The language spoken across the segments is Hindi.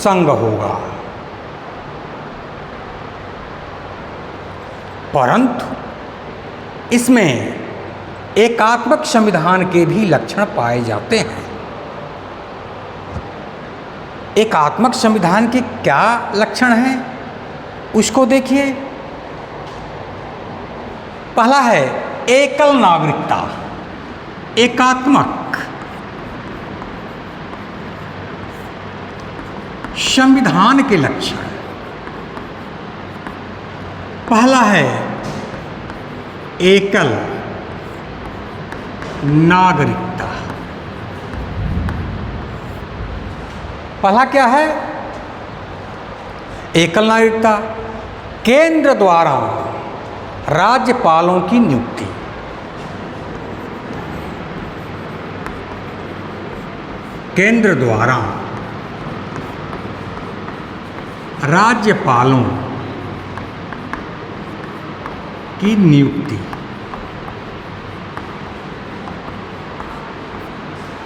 संग होगा। परंतु इसमें एकात्मक संविधान के भी लक्षण पाए जाते हैं। एकात्मक संविधान के क्या लक्षण हैं उसको देखिए। पहला है एकल नागरिकता। एकात्मक संविधान के लक्षण, पहला है एकल नागरिकता। पहला क्या है? एकल नागरिकता। केंद्र द्वारा राज्यपालों की नियुक्ति। केंद्र द्वारा राज्यपालों की नियुक्ति।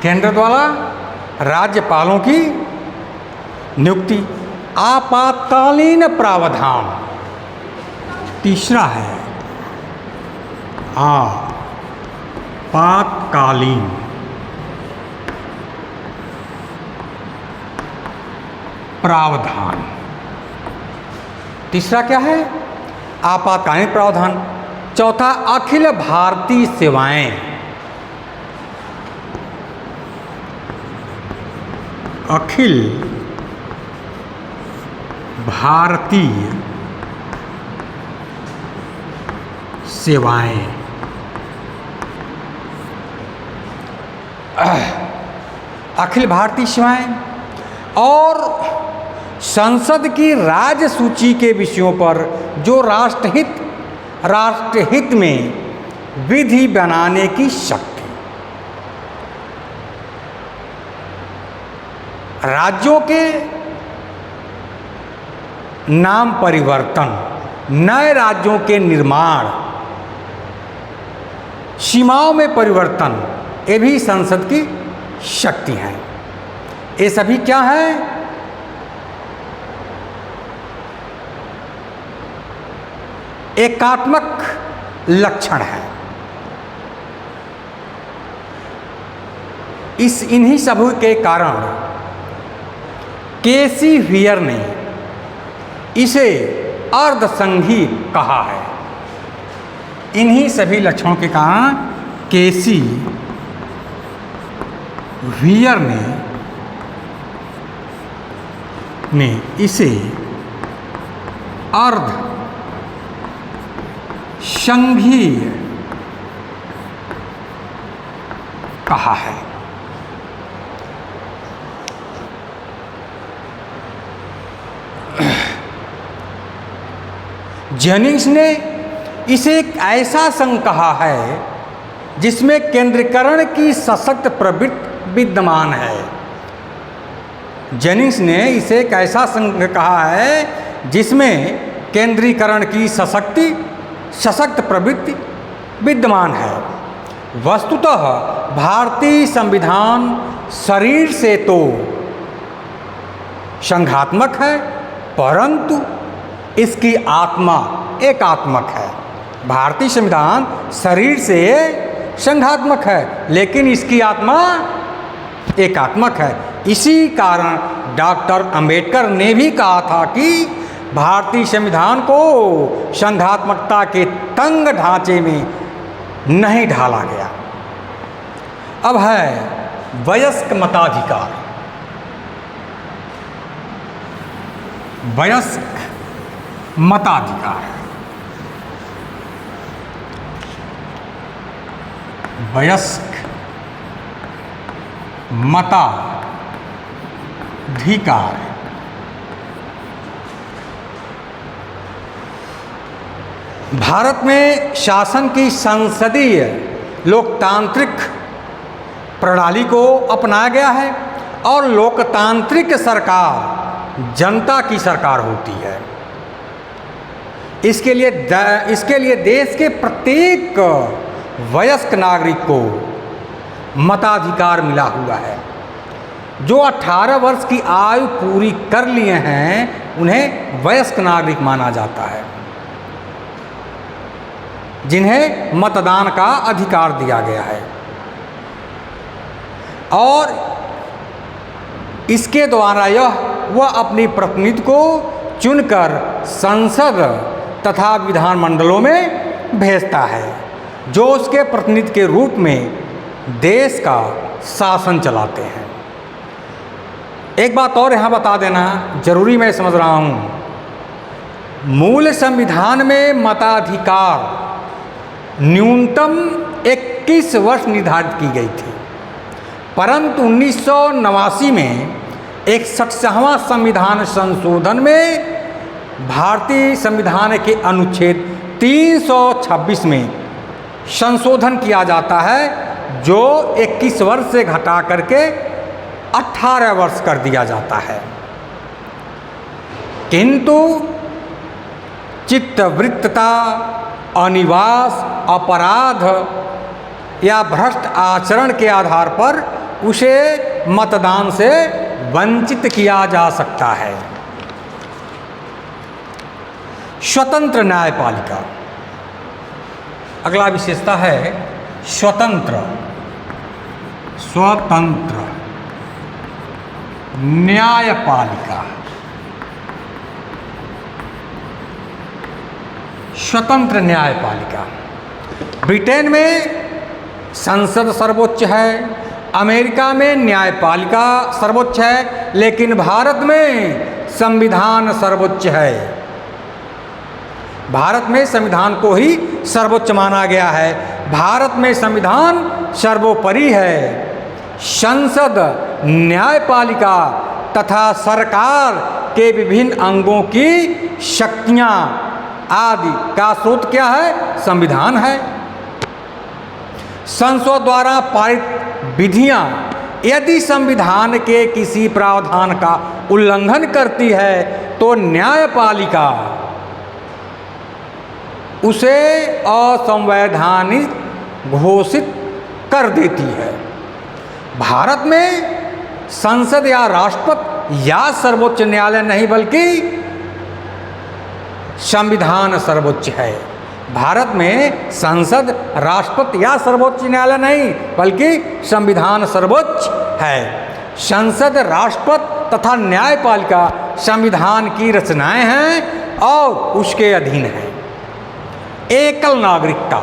केंद्र द्वारा राज्यपालों की नियुक्ति। आपातकालीन प्रावधान। तीसरा है आपातकालीन प्रावधान। तीसरा क्या है? आपातकालीन प्रावधान। चौथा अखिल भारतीय सेवाएं। अखिल भारतीय सेवाएं। अखिल भारतीय सेवाएं और संसद की राज्य सूची के विषयों पर जो राष्ट्रहित में विधि बनाने की शक्ति। राज्यों के नाम परिवर्तन, नए राज्यों के निर्माण, सीमाओं में परिवर्तन, ये भी संसद की शक्ति है। ये सभी क्या है? एकात्मक लक्षण है। इन्हीं सब के कारण केसी व्हीयर ने इसे अर्धसंघी कहा है। इन्हीं सभी लक्षणों के कारण केसी व्हीयर ने इसे अर्धसंघीय कहा है। जेनिंग्स ने इसे एक ऐसा संघ कहा है जिसमें केंद्रीकरण की सशक्त प्रवृत्ति विद्यमान है। जेनिंग्स ने इसे एक ऐसा संघ कहा है जिसमें केंद्रीकरण की सशक्त प्रवृत्ति विद्यमान है। वस्तुतः भारतीय संविधान शरीर से तो संघात्मक है, परंतु इसकी आत्मा एकात्मक है। भारतीय संविधान शरीर से संघात्मक है, लेकिन इसकी आत्मा एकात्मक है। इसी कारण डॉक्टर अंबेडकर ने भी कहा था कि भारतीय संविधान को संघात्मकता के तंग ढांचे में नहीं ढाला गया। अब है वयस्क मताधिकार। वयस्क मताधिकार। वयस्क मताधिकार भारत में शासन की संसदीय लोकतांत्रिक प्रणाली को अपनाया गया है और लोकतांत्रिक सरकार जनता की सरकार होती है। इसके लिए देश के प्रत्येक वयस्क नागरिक को मताधिकार मिला हुआ है। जो 18 वर्ष की आयु पूरी कर लिए हैं उन्हें वयस्क नागरिक माना जाता है, जिन्हें मतदान का अधिकार दिया गया है। और इसके द्वारा वह अपनी प्रतिनिधि को चुनकर संसद तथा विधानमंडलों में भेजता है, जो उसके प्रतिनिधि के रूप में देश का शासन चलाते हैं। एक बात और यहाँ बता देना जरूरी, मैं समझ रहा हूँ, मूल संविधान में मताधिकार न्यूनतम 21 वर्ष निर्धारित की गई थी, परंतु 1989 में 61वां संविधान संशोधन में भारतीय संविधान के अनुच्छेद 326 में संशोधन किया जाता है, जो 21 वर्ष से घटा करके 18 वर्ष कर दिया जाता है। किंतु चित्तवृत्तता, अनिवास, अपराध या भ्रष्ट आचरण के आधार पर उसे मतदान से वंचित किया जा सकता है। स्वतंत्र न्यायपालिका, अगला विशेषता है स्वतंत्र न्यायपालिका। स्वतंत्र न्यायपालिका ब्रिटेन में संसद सर्वोच्च है, अमेरिका में न्यायपालिका सर्वोच्च है, लेकिन भारत में संविधान सर्वोच्च है। भारत में संविधान को ही सर्वोच्च माना गया है। भारत में संविधान सर्वोपरि है। संसद, न्यायपालिका तथा सरकार के विभिन्न अंगों की शक्तियां आदि का स्रोत क्या है? संविधान है। संसद द्वारा पारित विधियां यदि संविधान के किसी प्रावधान का उल्लंघन करती है तो न्यायपालिका उसे असंवैधानिक घोषित कर देती है। भारत में संसद या राष्ट्रपति या सर्वोच्च न्यायालय नहीं बल्कि संविधान सर्वोच्च है। भारत में संसद, राष्ट्रपति या सर्वोच्च न्यायालय नहीं बल्कि संविधान सर्वोच्च है। संसद, राष्ट्रपति तथा न्यायपालिका संविधान की रचनाएं हैं और उसके अधीन है। एकल नागरिकता,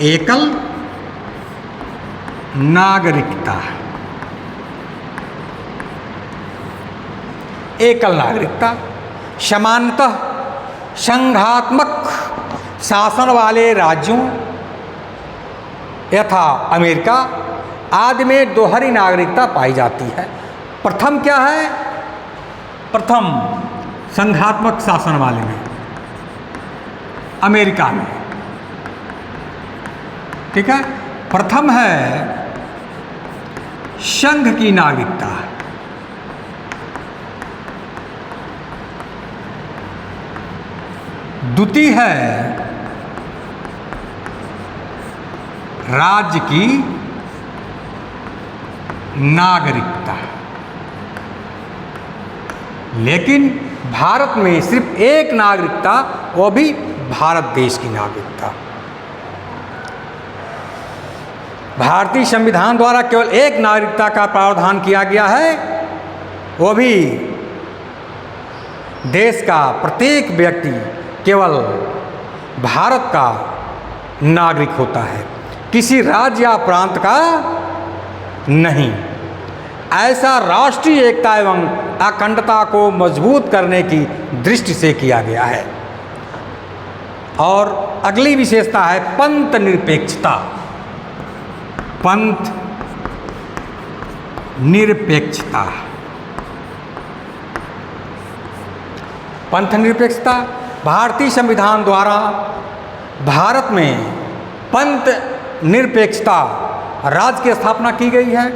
एकल नागरिकता, एकल नागरिकता सामान्यतः संघात्मक शासन वाले राज्यों यथा अमेरिका आदि में दोहरी नागरिकता पाई जाती है। प्रथम क्या है? प्रथम संघात्मक शासन वाले में अमेरिका में, ठीक है। प्रथम है संघ की नागरिकता, द्वितीय है राज्य की नागरिकता। लेकिन भारत में सिर्फ एक नागरिकता, वो भी भारत देश की नागरिकता। भारतीय संविधान द्वारा केवल एक नागरिकता का प्रावधान किया गया है, वो भी देश का प्रत्येक व्यक्ति केवल भारत का नागरिक होता है, किसी राज्य या प्रांत का नहीं। ऐसा राष्ट्रीय एकता एवं अखंडता को मजबूत करने की दृष्टि से किया गया है। और अगली विशेषता है पंथ निरपेक्षता। पंथ निरपेक्षता, पंथ निरपेक्षता भारतीय संविधान द्वारा भारत में पंथ निरपेक्षता राज्य की स्थापना की गई है।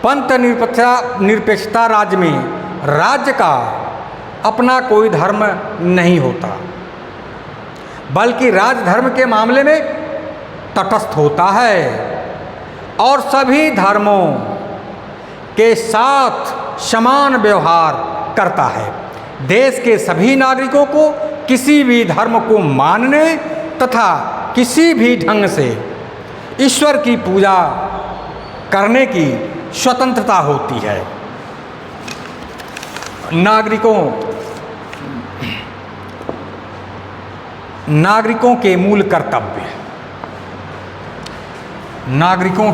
पंथ निरपेक्षता राज्य में राज्य का अपना कोई धर्म नहीं होता, बल्कि राज्य धर्म के मामले में तटस्थ होता है। और सभी धर्मों के साथ समान व्यवहार करता है। देश के सभी नागरिकों को किसी भी धर्म को मानने तथा किसी भी ढंग से ईश्वर की पूजा करने की स्वतंत्रता होती है। नागरिकों के मूल कर्तव्य। नागरिकों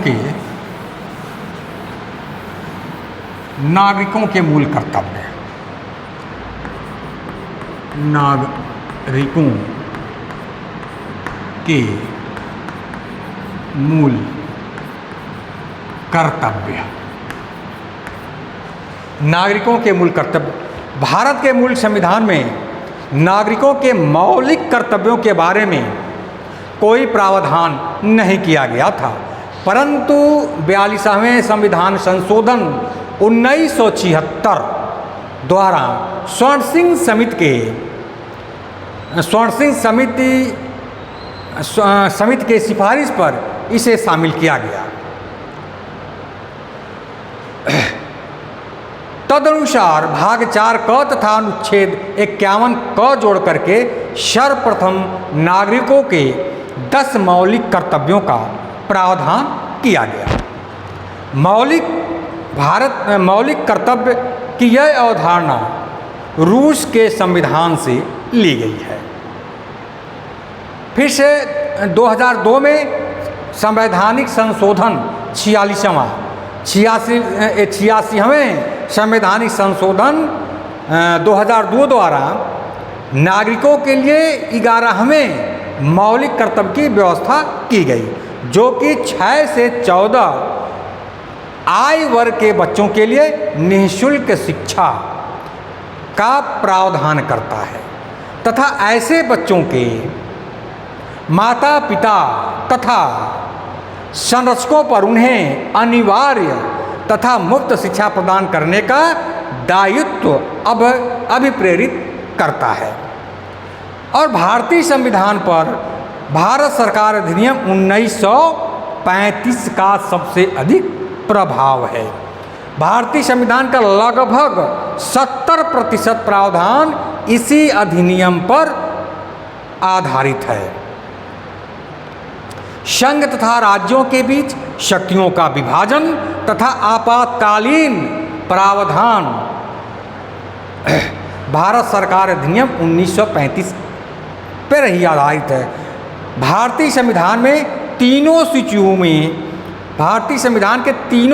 के मूल कर्तव्य। नागरिकों के मूल कर्तव्य। नागरिकों के मूल कर्तव्य। भारत के मूल संविधान में नागरिकों के मौलिक कर्तव्यों के बारे में कोई प्रावधान नहीं किया गया था, परंतु 42वें संविधान संशोधन 1976 द्वारा स्वर्ण सिंह समिति के सिफारिश पर इसे शामिल किया गया। तदनुसार भाग 4 क तथा अनुच्छेद 51 क जोड़ करके सर्वप्रथम नागरिकों के 10 मौलिक कर्तव्यों का प्रावधान किया गया। मौलिक कर्तव्य की यह अवधारणा रूस के संविधान से ली गई है। फिर से 2002 में संवैधानिक संशोधन 86वें संवैधानिक संशोधन 2002 द्वारा नागरिकों के लिए 11वें मौलिक कर्तव्य की व्यवस्था की गई, जो कि 6 से 14 आयु वर्ग के बच्चों के लिए निःशुल्क शिक्षा का प्रावधान करता है तथा ऐसे बच्चों के माता पिता तथा संरक्षकों पर उन्हें अनिवार्य तथा मुफ्त शिक्षा प्रदान करने का दायित्व अभिप्रेरित करता है। और भारतीय संविधान पर भारत सरकार अधिनियम 1935 का सबसे अधिक प्रभाव है। भारतीय संविधान का लगभग 70% प्रावधान इसी अधिनियम पर आधारित है। संघ तथा राज्यों के बीच शक्तियों का विभाजन तथा आपातकालीन प्रावधान भारत सरकार अधिनियम 1935 पर ही आधारित है। भारतीय संविधान के तीनों